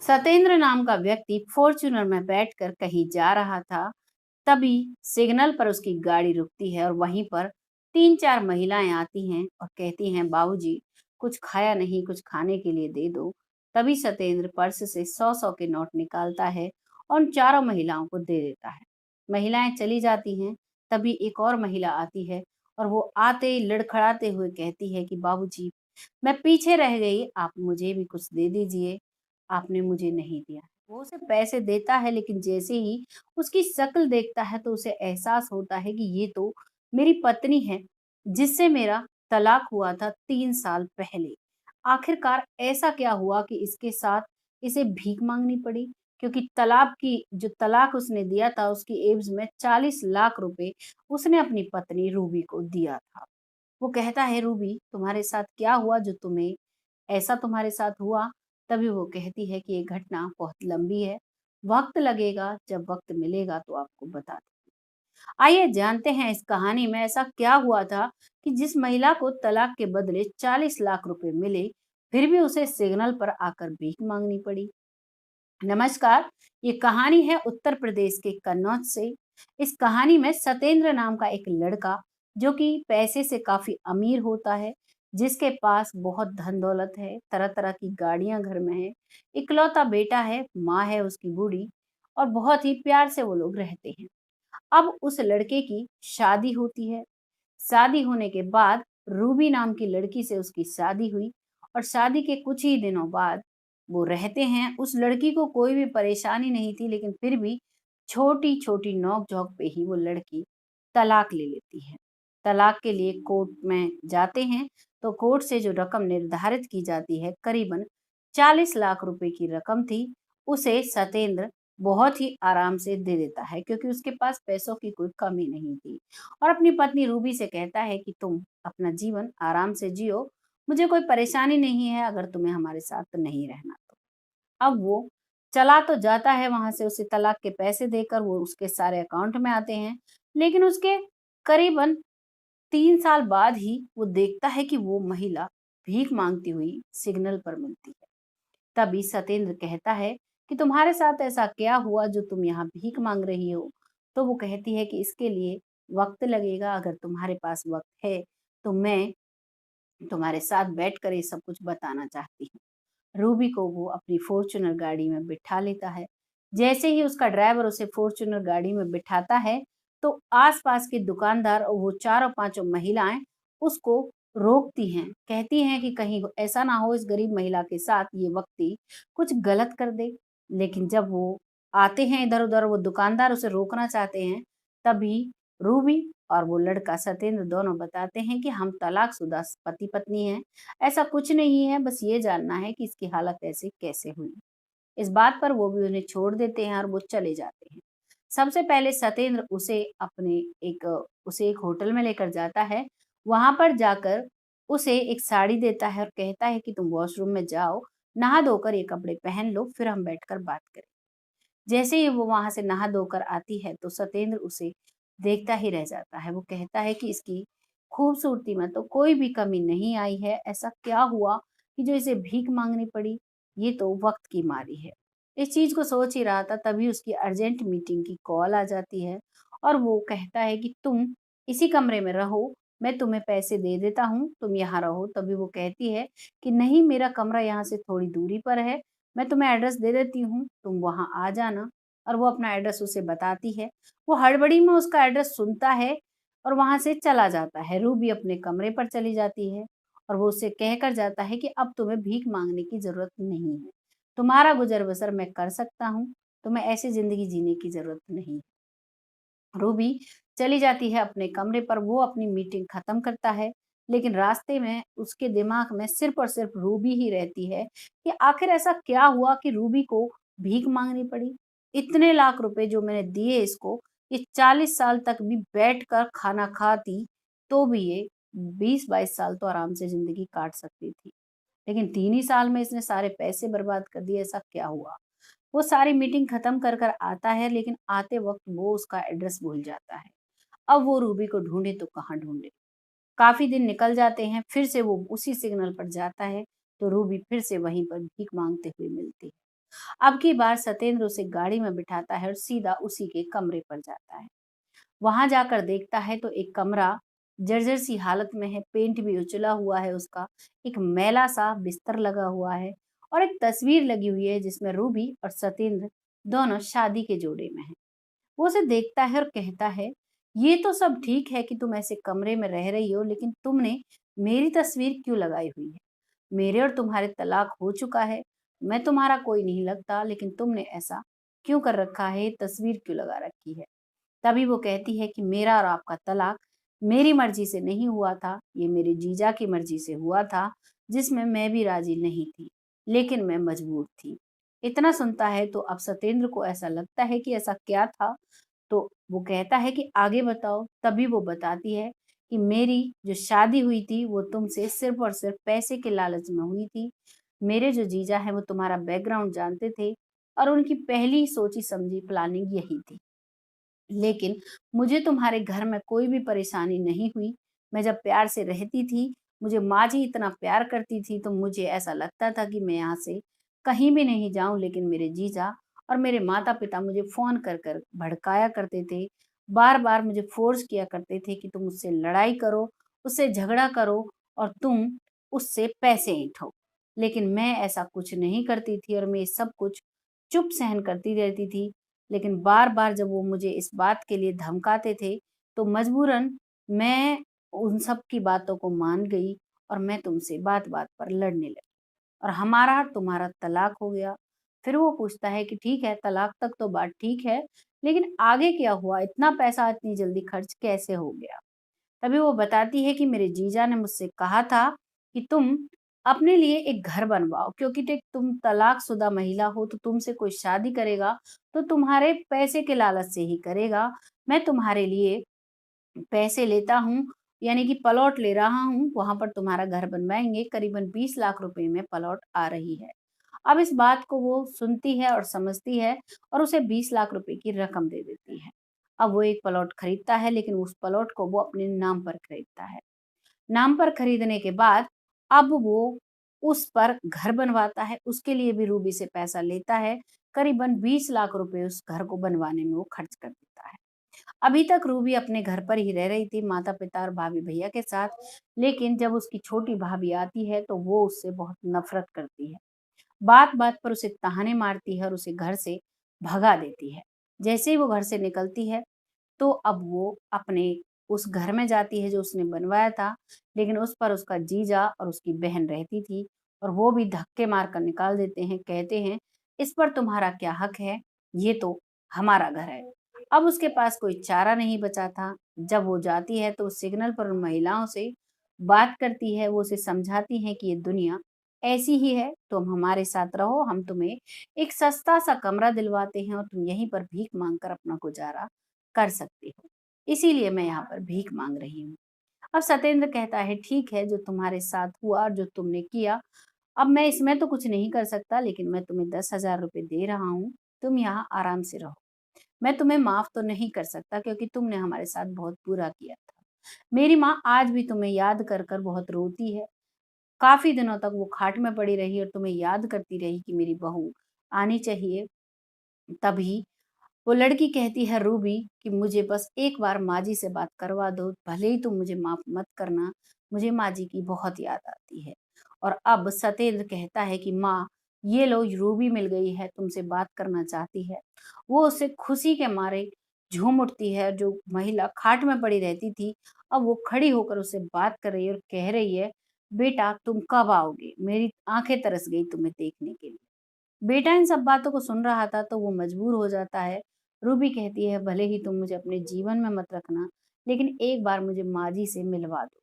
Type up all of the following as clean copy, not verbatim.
सतेंद्र नाम का व्यक्ति फॉर्च्यूनर में बैठकर कहीं जा रहा था। तभी सिग्नल पर उसकी गाड़ी रुकती है और वहीं पर 3-4 महिलाएं आती हैं और कहती हैं, बाबूजी कुछ खाया नहीं, कुछ खाने के लिए दे दो। तभी सतेंद्र पर्स से 100-100 के नोट निकालता है और उन चारों महिलाओं को दे देता है। महिलाएं चली जाती हैं। तभी एक और महिला आती है और वो आते ही लड़खड़ाते हुए कहती है कि बाबूजी, मैं पीछे रह गई, आप मुझे भी कुछ दे दीजिए, आपने मुझे नहीं दिया। वो उसे पैसे देता है, लेकिन जैसे ही उसकी शक्ल देखता है तो उसे एहसास होता है कि ये तो मेरी पत्नी है, जिससे मेरा तलाक हुआ था 3 साल पहले। आखिरकार ऐसा क्या हुआ कि इसके साथ इसे भीख मांगनी पड़ी? क्योंकि तलाक उसने दिया था, उसकी एवज में 40 लाख रुपए उसने अपनी पत्नी रूबी को दिया था। वो कहता है, रूबी तुम्हारे साथ क्या हुआ जो तुम्हें ऐसा तुम्हारे साथ हुआ? तभी वो कहती है कि ये घटना बहुत लंबी है, वक्त लगेगा, जब वक्त मिलेगा तो आपको बता दूंगी। आइए जानते हैं इस कहानी में ऐसा क्या हुआ था कि जिस महिला को तलाक के बदले 40 लाख रुपए मिले, फिर भी उसे सिग्नल पर आकर भीख मांगनी पड़ी। नमस्कार, ये कहानी है उत्तर प्रदेश के कन्नौज से। इस कहानी में सतेंद्र नाम का एक लड़का, जो कि पैसे से काफी अमीर होता है, जिसके पास बहुत धन दौलत है, तरह तरह की गाड़ियां घर में है, इकलौता बेटा है, माँ है उसकी बूढ़ी, और बहुत ही प्यार से वो लोग रहते हैं। अब उस लड़के की शादी होती है। शादी होने के बाद रूबी नाम की लड़की से उसकी शादी हुई और शादी के कुछ ही दिनों बाद वो रहते हैं। उस लड़की को कोई भी परेशानी नहीं थी, लेकिन फिर भी छोटी छोटी नोक झोंक पे ही वो लड़की तलाक ले लेती है। तलाक के लिए कोर्ट में जाते हैं तो कोर्ट से जो रकम निर्धारित की जाती है, करीबन 40 लाख रुपए की रकम थी, उसे सतेंद्र बहुत ही आराम से दे देता है, क्योंकि उसके पास पैसों की कोई कमी नहीं थी। और अपनी पत्नी रूबी से कहता है कि तुम अपना जीवन आराम से जियो, मुझे कोई परेशानी नहीं है अगर तुम्हें हमारे साथ नहीं रहना तो। अब वो चला तो जाता है वहां से, उसे तलाक के पैसे देकर वो उसके सारे अकाउंट में आते हैं, लेकिन उसके करीबन 3 साल बाद ही वो देखता है कि वो महिला भीख मांगती हुई सिग्नल पर मिलती है। तभी सतेंद्र कहता है कि तुम्हारे साथ ऐसा क्या हुआ जो तुम यहाँ भीख मांग रही हो? तो वो कहती है कि इसके लिए वक्त लगेगा, अगर तुम्हारे पास वक्त है तो मैं तुम्हारे साथ बैठकर ये सब कुछ बताना चाहती हूँ। रूबी को वो अपनी फॉर्च्यूनर गाड़ी में बिठा लेता है। जैसे ही उसका ड्राइवर उसे फॉर्च्यूनर गाड़ी में बिठाता है, तो आसपास के दुकानदार और वो चारों पांचों महिलाएं उसको रोकती हैं, कहती हैं कि कहीं ऐसा ना हो इस गरीब महिला के साथ ये व्यक्ति कुछ गलत कर दे। लेकिन जब वो आते हैं इधर उधर, वो दुकानदार उसे रोकना चाहते हैं, तभी रूबी और वो लड़का सतेंद्र दोनों बताते हैं कि हम तलाकशुदा पति पत्नी हैं, ऐसा कुछ नहीं है, बस ये जानना है कि इसकी हालत ऐसे कैसे हुई। इस बात पर वो भी उन्हें छोड़ देते हैं और वो चले जाते हैं। सबसे पहले सतेंद्र उसे एक होटल में लेकर जाता है। वहां पर जाकर उसे एक साड़ी देता है और कहता है कि तुम वॉशरूम में जाओ, नहा धोकर ये कपड़े पहन लो, फिर हम बैठकर बात करें। जैसे ही वो वहां से नहा धोकर आती है तो सतेंद्र उसे देखता ही रह जाता है। वो कहता है कि इसकी खूबसूरती में तो कोई भी कमी नहीं आई है, ऐसा क्या हुआ कि जो इसे भीख मांगनी पड़ी? ये तो वक्त की मारी है। इस चीज को सोच ही रहा था, तभी उसकी अर्जेंट मीटिंग की कॉल आ जाती है और वो कहता है कि तुम इसी कमरे में रहो, मैं तुम्हें पैसे दे देता हूँ, तुम यहाँ रहो। तभी वो कहती है कि नहीं, मेरा कमरा यहाँ से थोड़ी दूरी पर है, मैं तुम्हें एड्रेस दे देती हूँ, तुम वहां आ जाना। और वो अपना एड्रेस उसे बताती है। वो हड़बड़ी में उसका एड्रेस सुनता है और वहां से चला जाता है। रूबी अपने कमरे पर चली जाती है और वो उसे कहकर जाता है कि अब तुम्हें भीख मांगने की जरूरत नहीं है, तुम्हारा गुजर बसर मैं कर सकता हूँ, तुम्हें ऐसी जिंदगी जीने की जरूरत नहीं। रूबी चली जाती है अपने कमरे पर, वो अपनी मीटिंग खत्म करता है, लेकिन रास्ते में उसके दिमाग में सिर्फ और सिर्फ रूबी ही रहती है कि आखिर ऐसा क्या हुआ कि रूबी को भीख मांगनी पड़ी। इतने लाख रुपए जो मैंने दिए इसको, ये 40 साल तक भी बैठकर खाना खाती तो भी ये 20-22 साल तो आराम से जिंदगी काट सकती थी, लेकिन 3 ही साल में इसने सारे पैसे बर्बाद कर दिए। ऐसा क्या हुआ? वो सारी मीटिंग खत्म कर कर आता है, लेकिन आते वक्त वो उसका एड्रेस भूल जाता है। अब वो रूबी को ढूंढे तो कहाँ ढूंढे। काफी दिन निकल जाते हैं, फिर से वो उसी सिग्नल पर जाता है तो रूबी फिर से वहीं पर भीख मांगते हुए मिलती है। अब की बार सतेंद्र उसे गाड़ी में बिठाता है और सीधा उसी के कमरे पर जाता है। वहां जाकर देखता है तो एक कमरा जर्जर सी हालत में है, पेंट भी उजला हुआ है उसका, एक मैला सा बिस्तर लगा हुआ है और एक तस्वीर लगी हुई है जिसमें रूबी और सतेंद्र दोनों शादी के जोड़े में हैं। वो उसे देखता है और कहता है, ये तो सब ठीक है कि तुम ऐसे कमरे में रह रही हो, लेकिन तुमने मेरी तस्वीर क्यों लगाई हुई है? मेरे और तुम्हारे तलाक हो चुका है, मैं तुम्हारा कोई नहीं लगता, लेकिन तुमने ऐसा क्यों कर रखा है? ये तस्वीर क्यों लगा रखी है? तभी वो कहती है कि मेरा और आपका तलाक मेरी मर्जी से नहीं हुआ था, ये मेरे जीजा की मर्जी से हुआ था, जिसमें मैं भी राजी नहीं थी, लेकिन मैं मजबूर थी। इतना सुनता है तो अब सतेंद्र को ऐसा लगता है कि ऐसा क्या था, तो वो कहता है कि आगे बताओ। तभी वो बताती है कि मेरी जो शादी हुई थी वो तुमसे सिर्फ और सिर्फ पैसे के लालच में हुई थी। मेरे जो जीजा है वो तुम्हारा बैकग्राउंड जानते थे और उनकी पहली सोची समझी प्लानिंग यही थी। लेकिन मुझे तुम्हारे घर में कोई भी परेशानी नहीं हुई। मैं जब प्यार से रहती थी, मुझे माँ जी इतना प्यार करती थी, तो मुझे ऐसा लगता था कि मैं यहाँ से कहीं भी नहीं जाऊँ, लेकिन मेरे जीजा और मेरे माता-पिता मुझे फ़ोन कर कर भड़काया करते थे। बार-बार मुझे फ़ोर्स किया करते थे कि तुम उससे लड़ाई करो, उससे झगड़ा करो और तुम उससे पैसे ऐंठो। लेकिन मैं ऐसा कुछ नहीं करती थी और मैं ये सब कुछ चुप सहन करती रहती थी। लेकिन बार-बार जब वो मुझे इस बात के लिए धमकाते थे, तो मजबूरन मैं उन सब की बातों को मान गई और मैं तुमसे बात-बात पर लड़ने लगी और हमारा तुम्हारा तलाक हो गया। फिर वो पूछता है कि ठीक है, तलाक तक तो बात ठीक है, लेकिन आगे क्या हुआ? इतना पैसा इतनी जल्दी खर्च कैसे हो गया? तभी वो बताती है कि मेरे जीजा ने मुझसे कहा था कि तुम अपने लिए एक घर बनवाओ, क्योंकि देख तुम तलाकशुदा महिला हो, तो तुमसे कोई शादी करेगा तो तुम्हारे पैसे के लालच से ही करेगा। मैं तुम्हारे लिए पैसे लेता हूँ, यानी कि प्लॉट ले रहा हूँ, वहां पर तुम्हारा घर बनवाएंगे। करीबन 20 लाख रुपए में प्लॉट आ रही है। अब इस बात को वो सुनती है और समझती है और उसे 20 लाख रुपए की रकम दे देती है। अब वो एक प्लॉट खरीदता है, लेकिन उस प्लॉट को वो अपने नाम पर खरीदता है। नाम पर खरीदने के बाद अब वो उस पर घर बनवाता है, उसके लिए भी रूबी से पैसा लेता है। करीबन 20 लाख रुपए उस घर को बनवाने में वो खर्च कर देता है। अभी तक रूबी अपने घर पर ही रह रही थी, माता-पिता और भाभी-भैया के साथ, लेकिन जब उसकी छोटी भाभी आती है, तो वो उससे बहुत नफ़रत करती है। बात-बात पर उसे ताने मारती है और उसे घर से भगा देती है। जैसे ही वो घर से निकलती है, तो अब वो अपने उस घर में जाती है जो उसने बनवाया था, लेकिन उस पर उसका जीजा और उसकी बहन रहती थी और वो भी धक्के मारकर निकाल देते हैं, कहते हैं, "इस पर तुम्हारा क्या हक है? ये तो हमारा घर है।" अब उसके पास कोई चारा नहीं बचा था। जब वो जाती है तो वो सिग्नल पर उन महिलाओं से बात करती है, वो उसे समझाती हैं कि ये दुनिया ऐसी ही है, तुम हमारे साथ रहो, हम तुम्हें एक सस्ता-सा कमरा दिलवाते हैं और तुम यहीं पर भीख माँग कर अपना गुज़ारा कर सकते हो। इसीलिए मैं यहाँ पर भीख माँग रही हूँ। अब सतेंद्र कहता है, ठीक है, जो तुम्हारे साथ हुआ और जो तुमने किया, अब मैं इसमें तो कुछ नहीं कर सकता, लेकिन मैं तुम्हें 10,000 रुपए दे रहा हूँ, तुम यहाँ आराम से रहो। मैं तुम्हें माफ़ तो नहीं कर सकता क्योंकि तुमने हमारे साथ बहुत बुरा किया था। मेरी माँ आज भी तुम्हें याद कर कर बहुत रोती है। काफ़ी दिनों तक वो खाट में पड़ी रही और तुम्हें याद करती रही कि मेरी बहू आनी चाहिए। तभी वो लड़की कहती है रूबी कि मुझे बस एक बार माँ जी से बात करवा दो, भले ही तुम मुझे माफ़ मत करना, मुझे माँ जी की बहुत याद आती है। और अब सतेंद्र कहता है कि माँ, ये लो रूबी मिल गई है, तुमसे बात करना चाहती है। वो उससे खुशी के मारे झूम उठती है, जो महिला खाट में पड़ी रहती थी, अब वो खड़ी होकर उससे बात कर रही है और कह रही है, बेटा तुम कब आओगे? मेरी आँखें तरस गई तुम्हें देखने के लिए। बेटा इन सब बातों को सुन रहा था तो वो मजबूर हो जाता है। रूबी कहती है, भले ही तुम मुझे अपने जीवन में मत रखना, लेकिन एक बार मुझे माँ जी से मिलवा दो।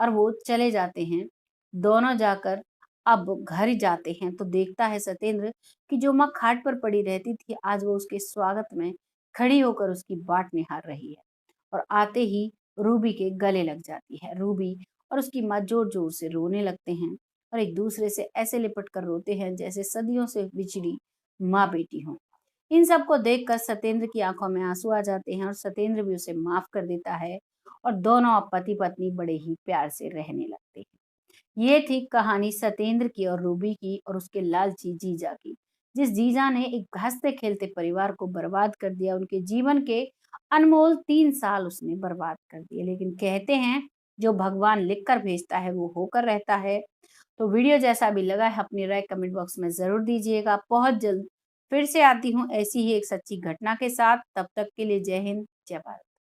और वो चले जाते हैं। दोनों जाकर अब घर जाते हैं तो देखता है सतेंद्र कि जो माँ खाट पर पड़ी रहती थी, आज वो उसके स्वागत में खड़ी होकर उसकी बाट निहार रही है और आते ही रूबी के गले लग जाती है। रूबी और उसकी माँ जोर-जोर से रोने लगते हैं और एक दूसरे से ऐसे लिपट कर रोते हैं जैसे सदियों से बिछड़ी माँ बेटी हों। इन सब को देखकर सतेंद्र की आंखों में आंसू आ जाते हैं और सतेंद्र भी उसे माफ कर देता है और दोनों अब पति पत्नी बड़े ही प्यार से रहने लगते हैं। ये थी कहानी सतेंद्र की और रूबी की और उसके लालची जीजा की, जिस जीजा ने एक हंसते खेलते परिवार को बर्बाद कर दिया, उनके जीवन के अनमोल 3 साल उसने बर्बाद कर दिए। लेकिन कहते हैं जो भगवान लिख कर भेजता है वो होकर रहता है। तो वीडियो जैसा भी लगा है अपनी राय कमेंट बॉक्स में ज़रूर दीजिएगा। बहुत जल्द फिर से आती हूँ ऐसी ही एक सच्ची घटना के साथ। तब तक के लिए जय हिंद, जय भारत।